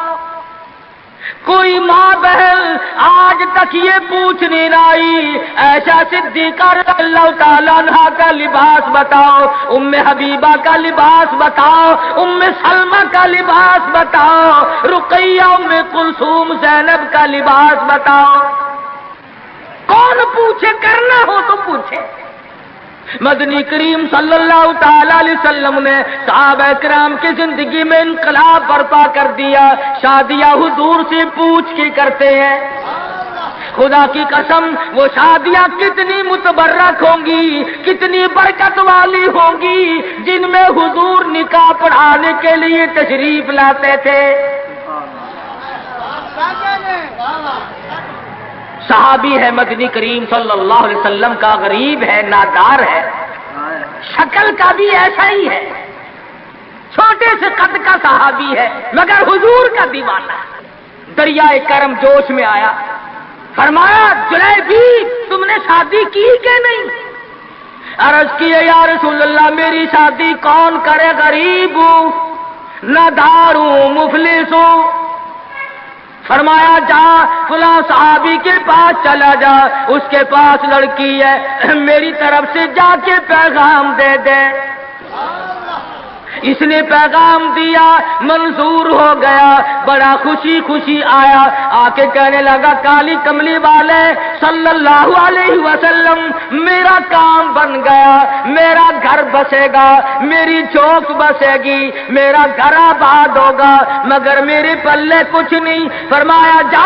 کوئی ماں بہن آج تک یہ پوچھنے نہ آئی عائشہ صدیقہ رضی اللہ تعالیٰ عنہا کا لباس بتاؤ، ام حبیبہ کا لباس بتاؤ، ام سلمہ کا لباس بتاؤ، رقیہ ام کلثوم زینب کا لباس بتاؤ۔ کون پوچھے؟ کرنا ہو تو پوچھے۔ مدنی کریم صلی اللہ تعالی علیہ وسلم نے صحابہ کرام کی زندگی میں انقلاب برپا کر دیا۔ شادیاں حضور سے پوچھ کے کرتے ہیں۔ خدا کی قسم وہ شادیاں کتنی متبرک ہوں گی، کتنی برکت والی ہوں گی جن میں حضور نکاح پڑھانے کے لیے تشریف لاتے تھے۔ صحابی ہے مدنی کریم صلی اللہ علیہ وسلم کا، غریب ہے، نادار ہے، شکل کا بھی ایسا ہی ہے، چھوٹے سے قد کا صحابی ہے مگر حضور کا دیوانہ۔ دریائے کرم جوش میں آیا، فرمایا جلیبی تم نے شادی کی کہ نہیں؟ عرض کیے یا رسول اللہ میری شادی کون کرے، غریب ہوں، نادار ہوں، مفلس ہوں۔ فرمایا جا فلاں صحابی کے پاس چلا جا، اس کے پاس لڑکی ہے، میری طرف سے جا کے پیغام دے دے۔ اس نے پیغام دیا، منظور ہو گیا، بڑا خوشی خوشی آیا، آ کے کہنے لگا کالی کملی والے صلی اللہ علیہ وسلم میرا کام بن گیا، میرا گھر بسے گا، میری چوک بسے گی، میرا گھر آباد ہوگا، مگر میرے پلے کچھ نہیں۔ فرمایا جا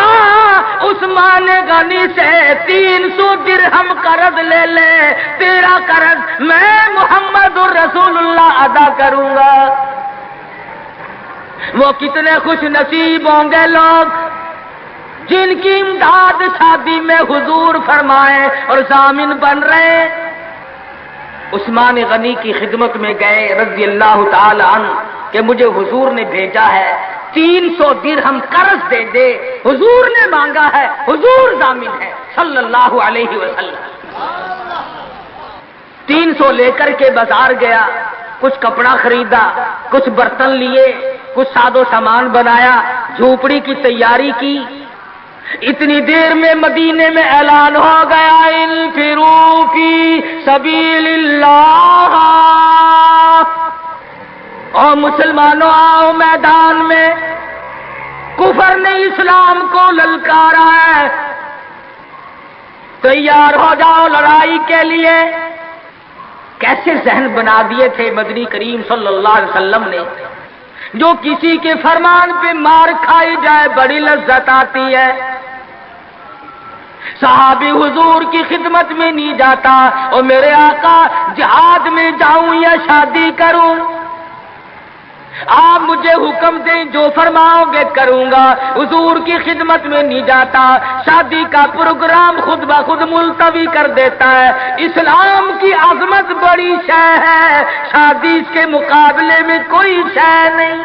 عثمان غنی سے 300 درہم قرض لے لے، تیرا قرض میں محمد الرسول اللہ ادا کروں گا۔ وہ کتنے خوش نصیب ہوں گے لوگ جن کی امداد شادی میں حضور فرمائے اور ضامن بن رہے۔ عثمان غنی کی خدمت میں گئے رضی اللہ تعالی عنہ کہ مجھے حضور نے بھیجا ہے، 300 درہم قرض دے دے، حضور نے مانگا ہے، حضور ضامن ہے صلی اللہ علیہ وسلم۔ 300 لے کر کے بازار گیا، کچھ کپڑا خریدا، کچھ برتن لیے، کچھ ساز و سامان بنایا، جھوپڑی کی تیاری کی۔ اتنی دیر میں مدینے میں اعلان ہو گیا انفروا فی سبیل اللہ، اور مسلمانوں آؤ میدان میں، کفر نے اسلام کو للکارا ہے، تیار ہو جاؤ لڑائی کے لیے۔ کیسے ذہن بنا دیے تھے مدنی کریم صلی اللہ علیہ وسلم نے، جو کسی کے فرمان پہ مار کھائی جائے بڑی لذت آتی ہے۔ صحابی حضور کی خدمت میں نہیں جاتا اور میرے آقا جہاد میں جاؤں یا شادی کروں، آپ مجھے حکم دیں جو فرماؤ گے کروں گا۔ حضور کی خدمت میں نہیں جاتا، شادی کا پروگرام خود بخود ملتوی کر دیتا ہے۔ اسلام کی عظمت بڑی شے ہے، شادی اس کے مقابلے میں کوئی شے نہیں۔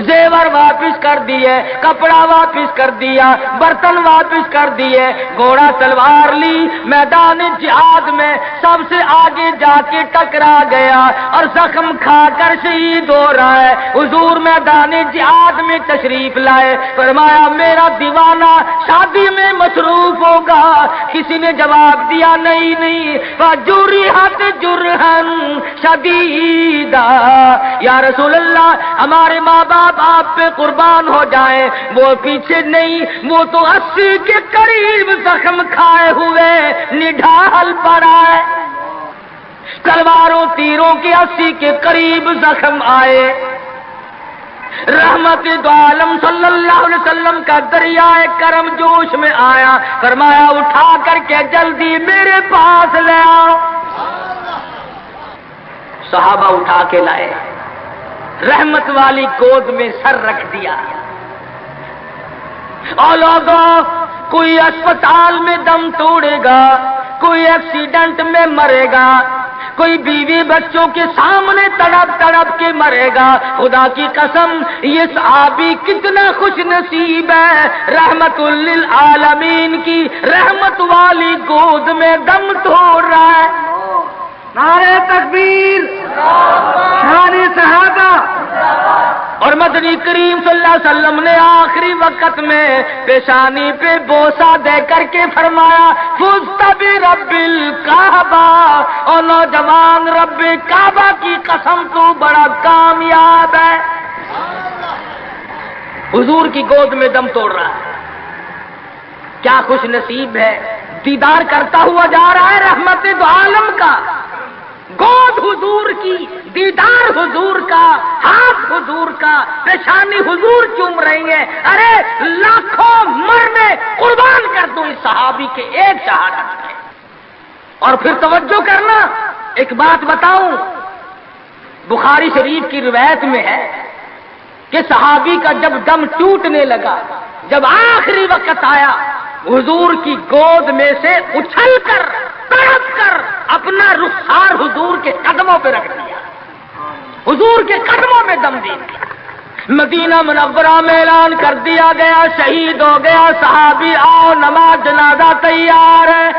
زیور واپس کر دیے، کپڑا واپس کر دیا، برتن واپس کر دیے، گھوڑا تلوار لی، میدان جہاد میں سب سے آگے جا کے ٹکرا گیا اور زخم کھا کر شہید ہو رہا ہے۔ حضور میدان جہاد میں تشریف لائے، فرمایا میرا دیوانہ شادی میں مصروف ہوگا۔ کسی نے جواب دیا نہیں، فجرحت جرحن شدیدا، یا رسول اللہ ہمارے ماں باپ آپ پہ قربان ہو جائیں، وہ پیچھے نہیں، وہ تو 80 کے قریب زخم کھائے ہوئے نڈھال پڑا ہے، تلواروں تیروں کے 80 کے قریب زخم آئے۔ رحمت دو عالم صلی اللہ علیہ وسلم کا دریائے کرم جوش میں آیا، فرمایا اٹھا کر کے جلدی میرے پاس لے آؤ۔ صحابہ اٹھا کے لائے، رحمت والی گود میں سر رکھ دیا۔ اور لوگوں کوئی اسپتال میں دم توڑے گا، کوئی ایکسیڈنٹ میں مرے گا، کوئی بیوی بچوں کے سامنے تڑپ تڑپ کے مرے گا۔ خدا کی قسم یہ صحابی کتنا خوش نصیب ہے، رحمت للعالمین کی رحمت والی گود میں دم توڑ رہا ہے۔ نعرہ تکبیر، شان صحابہ۔ اور مدنی کریم صلی اللہ علیہ وسلم نے آخری وقت میں پیشانی پہ بوسہ دے کر کے فرمایا فزت برب الکعبہ، اور نوجوان رب کعبہ کی قسم تو بڑا کامیاب ہے۔ حضور کی گود میں دم توڑ رہا ہے، کیا خوش نصیب ہے، دیدار کرتا ہوا جا رہا ہے رحمت دو عالم کا، گود حضور کی، دیدار حضور کا، ہاتھ حضور کا، پیشانی حضور چوم رہی ہے۔ ارے لاکھوں مرنے قربان کر دوں اس صحابی کے ایک شہادت میں۔ اور پھر توجہ کرنا، ایک بات بتاؤں، بخاری شریف کی روایت میں ہے کہ صحابی کا جب دم ٹوٹنے لگا، جب آخری وقت آیا، حضور کی گود میں سے اچھل کر تڑپ کر اپنا رخسار حضور کے قدموں پہ رکھ دیا، حضور کے قدموں میں دم دے دیا۔ مدینہ منورہ میں اعلان کر دیا گیا شہید ہو گیا صحابی، آؤ نماز جنازہ تیار ہے۔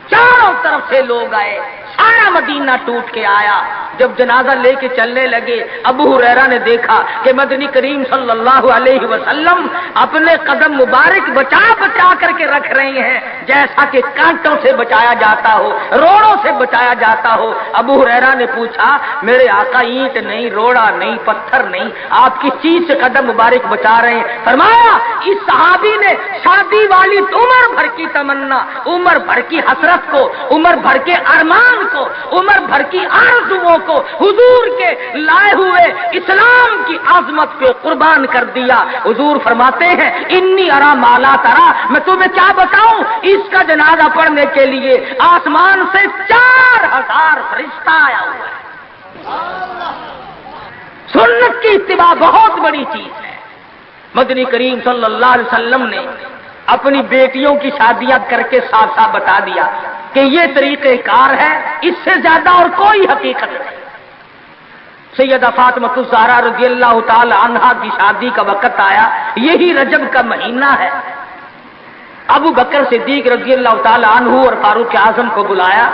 چاروں طرف سے لوگ آئے، سارا مدینہ ٹوٹ کے آیا۔ جب جنازہ لے کے چلنے لگے، ابو ہریرہ نے دیکھا کہ مدنی کریم صلی اللہ علیہ وسلم اپنے قدم مبارک بچا بچا کر کے رکھ رہے ہیں، جیسا کہ کانٹوں سے بچایا جاتا ہو، روڑوں سے بچایا جاتا ہو۔ ابو ہریرہ نے پوچھا میرے آقا اینٹ نہیں، روڑا نہیں، پتھر نہیں، آپ کس چیز سے قدم مبارک بچا رہے ہیں؟ فرمایا اس صحابی نے شادی والی عمر بھر کی تمنا، عمر بھر کی حسرت کو، عمر بھر کے ارمان کو، عمر بھر کی آرزوؤں کو حضور کے لائے ہوئے اسلام کی عظمت پہ قربان کر دیا۔ حضور فرماتے ہیں انی ارا مالا ترا، میں تمہیں کیا بتاؤں، اس کا جنازہ پڑھنے کے لیے آسمان سے 4000 فرشتہ آیا ہوا ہے۔ سنت کی اتباع بہت بڑی چیز ہے۔ مدنی کریم صلی اللہ علیہ وسلم نے اپنی بیٹیوں کی شادیاں کر کے صاف صاف بتا دیا کہ یہ طریقہ کار ہے، اس سے زیادہ اور کوئی حقیقت نہیں۔ سیدہ فاطمہ الزہرا رضی اللہ تعالی عنہا کی شادی کا وقت آیا، یہی رجب کا مہینہ ہے۔ ابو بکر صدیق رضی اللہ تعالی عنہ اور فاروق اعظم کو بلایا،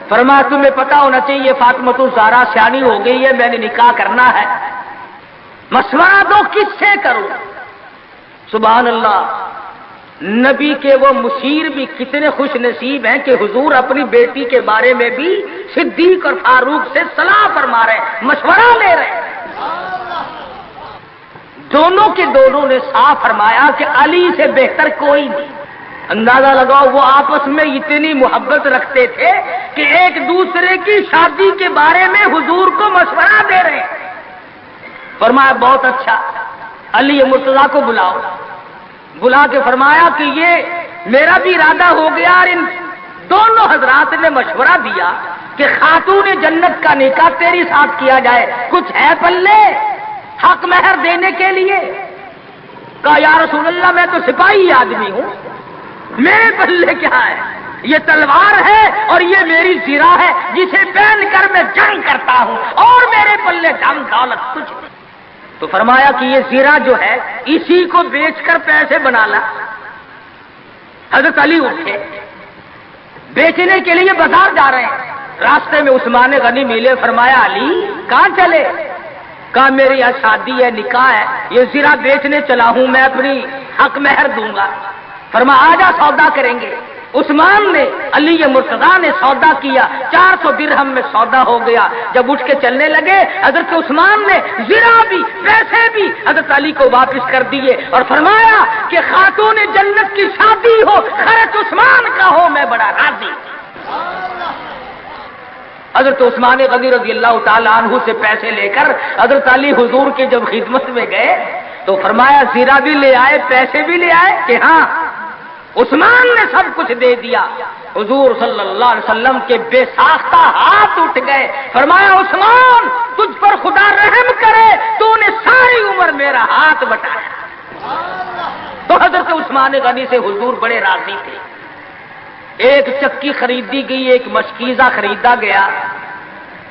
فرمایا تمہیں پتا ہونا چاہیے فاطمہ الزہرا سیانی ہو گئی ہے، میں نے نکاح کرنا ہے، مشورہ دو کس سے کروں؟ سبحان اللہ، نبی کے وہ مشیر بھی کتنے خوش نصیب ہیں کہ حضور اپنی بیٹی کے بارے میں بھی صدیق اور فاروق سے صلاح فرما رہے ہیں، مشورہ لے رہے ہیں۔ دونوں کے دونوں نے صاف فرمایا کہ علی سے بہتر کوئی نہیں۔ اندازہ لگاؤ وہ آپس میں اتنی محبت رکھتے تھے کہ ایک دوسرے کی شادی کے بارے میں حضور کو مشورہ دے رہے ہیں۔ فرمایا بہت اچھا، علی مرتضیٰ کو بلاؤ۔ بلا کے فرمایا کہ یہ میرا بھی ارادہ ہو گیا، اور ان دونوں حضرات نے مشورہ دیا کہ خاتون جنت کا نکاح تیری ساتھ کیا جائے، کچھ ہے پلے حق مہر دینے کے لیے؟ کہا یا رسول اللہ میں تو سپاہی آدمی ہوں، میرے پلے کیا ہے؟ یہ تلوار ہے اور یہ میری زرہ ہے جسے پہن کر میں جنگ کرتا ہوں، اور میرے پلے دم دولت کچھ نہیں۔ تو فرمایا کہ یہ زیرہ جو ہے اسی کو بیچ کر پیسے بنا لا۔ حضرت علی اٹھے، بیچنے کے لیے بازار جا رہے ہیں، راستے میں عثمان غنی ملے، فرمایا علی کہاں چلے؟ کہا میری یہاں شادی ہے، نکاح ہے، یہ زیرہ بیچنے چلا ہوں، میں اپنی حق مہر دوں گا۔ فرمایا آجا سودا کریں گے۔ عثمان نے، علی مرتضیٰ نے سودا کیا، 400 درہم میں سودا ہو گیا۔ جب اٹھ کے چلنے لگے حضرت عثمان نے زرہ بھی پیسے بھی حضرت علی کو واپس کر دیے اور فرمایا کہ خاتون جنت کی شادی ہو، خرچ عثمان کا ہو، میں بڑا راضی۔ حضرت عثمان غنی رضی اللہ تعالی عنہ سے پیسے لے کر حضرت علی حضور کی جب خدمت میں گئے تو فرمایا زرہ بھی لے آئے، پیسے بھی لے آئے؟ کہ ہاں۔ عثمان نے سب کچھ دے دیا۔ حضور صلی اللہ علیہ وسلم کے بے ساختہ ہاتھ اٹھ گئے، فرمایا عثمان تجھ پر خدا رحم کرے، تو نے ساری عمر میرا ہاتھ بٹایا۔ تو حضرت عثمان غنی سے حضور بڑے راضی تھے۔ ایک چکی خریدی گئی، ایک مشکیزہ خریدا گیا،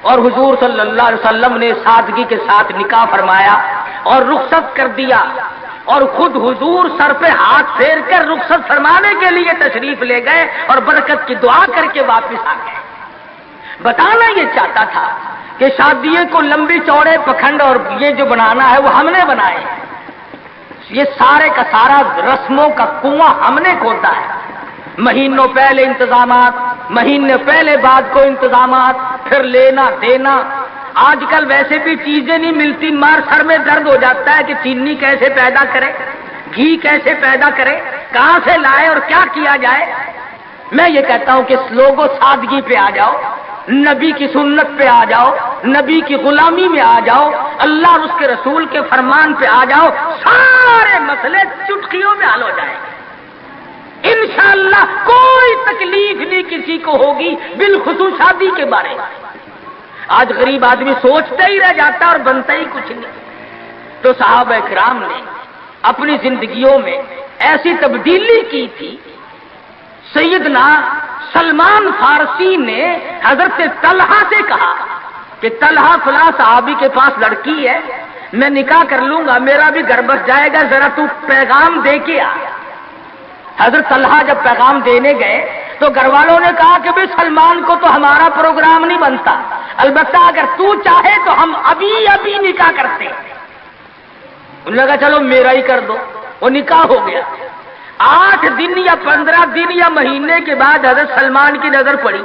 اور حضور صلی اللہ علیہ وسلم نے سادگی کے ساتھ نکاح فرمایا اور رخصت کر دیا، اور خود حضور سر پہ ہاتھ پھیر کر رخصت فرمانے کے لیے تشریف لے گئے اور برکت کی دعا کر کے واپس آ گئے۔ بتانا یہ چاہتا تھا کہ شادی کو لمبی چوڑے پکھنڈ اور یہ جو بنانا ہے وہ ہم نے بنائے، یہ سارے کا سارا رسموں کا کنواں ہم نے کھودا ہے، مہینوں پہلے انتظامات، مہینے پہلے بعد کو انتظامات، پھر لینا دینا۔ آج کل ویسے بھی چیزیں نہیں ملتی، مار سر میں درد ہو جاتا ہے کہ چینی کیسے پیدا کرے، گھی کیسے پیدا کرے، کہاں سے لائے اور کیا کیا جائے۔ میں یہ کہتا ہوں کہ لوگوں سادگی پہ آ جاؤ، نبی کی سنت پہ آ جاؤ، نبی کی غلامی میں آ جاؤ، اللہ اور اس کے رسول کے فرمان پہ آ جاؤ، سارے مسئلے چٹکیوں میں حل ہو جائیں گے انشاءاللہ۔ کوئی تکلیف نہیں کسی کو ہوگی، بالخصوص شادی کے بارے میں۔ آج غریب آدمی سوچتا ہی رہ جاتا اور بنتا ہی کچھ نہیں۔ تو صحابہ کرام نے اپنی زندگیوں میں ایسی تبدیلی کی تھی۔ سیدنا سلمان فارسی نے حضرت طلحہ سے کہا کہ طلحہ فلاں صحابی کے پاس لڑکی ہے، میں نکاح کر لوں گا، میرا بھی گھر بس جائے گا، ذرا تو پیغام دے کے آ۔ حضرت طلحہ جب پیغام دینے گئے تو گھر والوں نے کہا کہ بھئی سلمان کو تو ہمارا پروگرام نہیں بنتا، البتہ اگر تو چاہے تو ہم ابھی نکاح کرتے ہیں۔ انہوں نے کہا چلو میرا ہی کر دو، وہ نکاح ہو گیا۔ 8 دن یا 15 دن یا مہینے کے بعد حضرت سلمان کی نظر پڑی،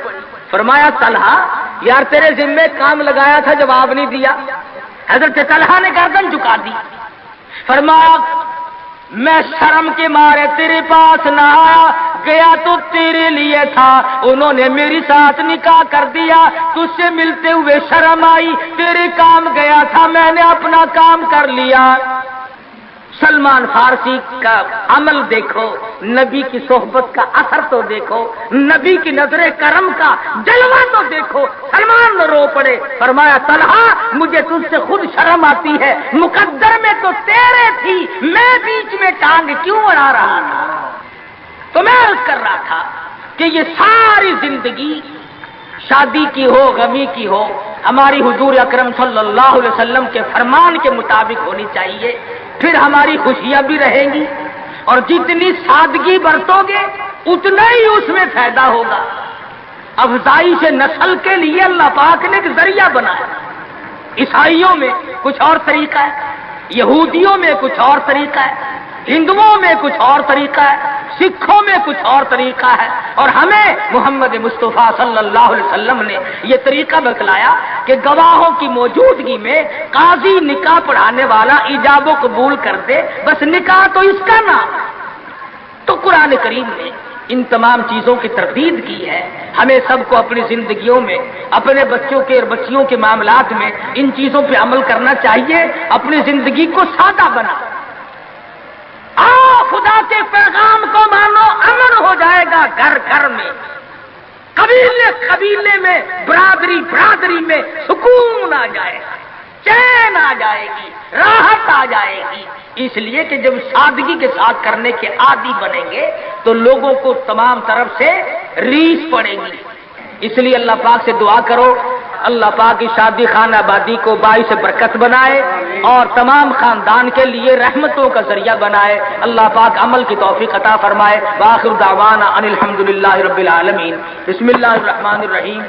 فرمایا طلحہ یار تیرے ذمے کام لگایا تھا، جواب نہیں دیا۔ حضرت طلحہ نے گردن جھکا دی، فرمایا میں شرم کے مارے تیرے پاس نہ آیا، گیا تو تیرے لیے تھا، انہوں نے میری ساتھ نکاح کر دیا، تجھ سے ملتے ہوئے شرم آئی، تیرے کام گیا تھا، میں نے اپنا کام کر لیا۔ سلمان فارسی کا عمل دیکھو، نبی کی صحبت کا اثر تو دیکھو، نبی کی نظر کرم کا جلوہ تو دیکھو۔ سلمان نے رو پڑے، فرمایا طلحہ مجھے تجھ سے خود شرم آتی ہے، مقدر میں تو تیرے تھی، میں بیچ میں ٹانگ کیوں اڑا رہا تھا۔ تو میں عرض کر رہا تھا کہ یہ ساری زندگی شادی کی ہو، غمی کی ہو، ہماری حضور اکرم صلی اللہ علیہ وسلم کے فرمان کے مطابق ہونی چاہیے، پھر ہماری خوشیاں بھی رہیں گی، اور جتنی سادگی برتو گے اتنا ہی اس میں فائدہ ہوگا۔ افزائش نسل کے لیے اللہ پاک نے ایک ذریعہ بنایا۔ عیسائیوں میں کچھ اور طریقہ ہے، یہودیوں میں کچھ اور طریقہ ہے، ہندوؤں میں کچھ اور طریقہ ہے، سکھوں میں کچھ اور طریقہ ہے، اور ہمیں محمد مصطفیٰ صلی اللہ علیہ وسلم نے یہ طریقہ بتلایا کہ گواہوں کی موجودگی میں قاضی نکاح پڑھانے والا ایجاب و قبول کر دے، بس نکاح تو اس کا نام۔ تو قرآن کریم نے ان تمام چیزوں کی تردید کی ہے۔ ہمیں سب کو اپنی زندگیوں میں، اپنے بچوں کے اور بچیوں کے معاملات میں ان چیزوں پہ عمل کرنا چاہیے، اپنی زندگی کو سادہ بنا۔ خدا کے پیغام کو مانو، امن ہو جائے گا گھر گھر میں، قبیلے قبیلے میں، برادری برادری میں سکون آ جائے گا، چین آ جائے گی، راحت آ جائے گی۔ اس لیے کہ جب سادگی کے ساتھ کرنے کے عادی بنیں گے تو لوگوں کو تمام طرف سے ریس پڑے گی۔ اس لیے اللہ پاک سے دعا کرو، اللہ پاک کی شادی خانہ آبادی کو باعث برکت بنائے اور تمام خاندان کے لیے رحمتوں کا ذریعہ بنائے۔ اللہ پاک عمل کی توفیق عطا فرمائے۔ وآخر دعوانا ان الحمدللہ رب العالمین۔ بسم اللہ الرحمن الرحیم۔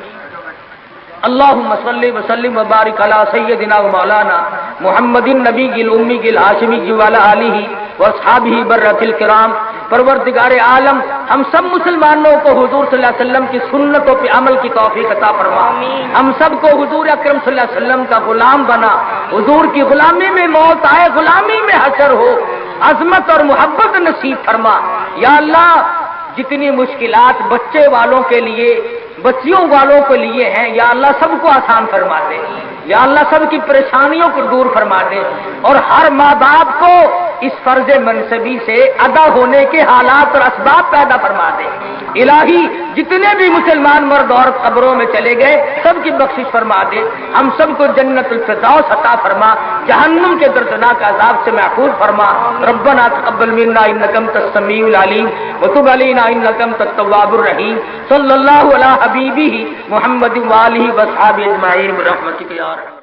اللہم صلی وسلم وبارک علی سیدنا و مولانا محمد النبی الامی الہاشمی وعلی آلہ واصحابہ برۃ الکرام۔ پروردگار عالم ہم سب مسلمانوں کو حضور صلی اللہ علیہ وسلم کی سنتوں پہ عمل کی توفیق عطا فرما، ہم سب کو حضور اکرم صلی اللہ علیہ وسلم کا غلام بنا، حضور کی غلامی میں موت آئے، غلامی میں حشر ہو، عظمت اور محبت نصیب فرما۔ یا اللہ جتنی مشکلات بچے والوں کے لیے، بچیوں والوں کے لیے ہیں، یا اللہ سب کو آسان فرما دے، یا اللہ سب کی پریشانیوں کو دور فرما دے، اور ہر ماں باپ کو اس فرض منصبی سے ادا ہونے کے حالات اور اسباب پیدا فرما دے۔ الہی جتنے بھی مسلمان مرد اور قبروں میں چلے گئے سب کی بخشش فرما دے، ہم سب کو جنت الفردوس عطا فرما، جہنم کے دردناک عذاب سے محفوظ فرما۔ ربنا تقبل منا انک انت السمیع العلیم وتب علینا انک انت التواب الرحیم۔ صلی اللہ علی حبیبہ محمد وآلہ وصحبہ اجمعین برحمتک یا ارحم۔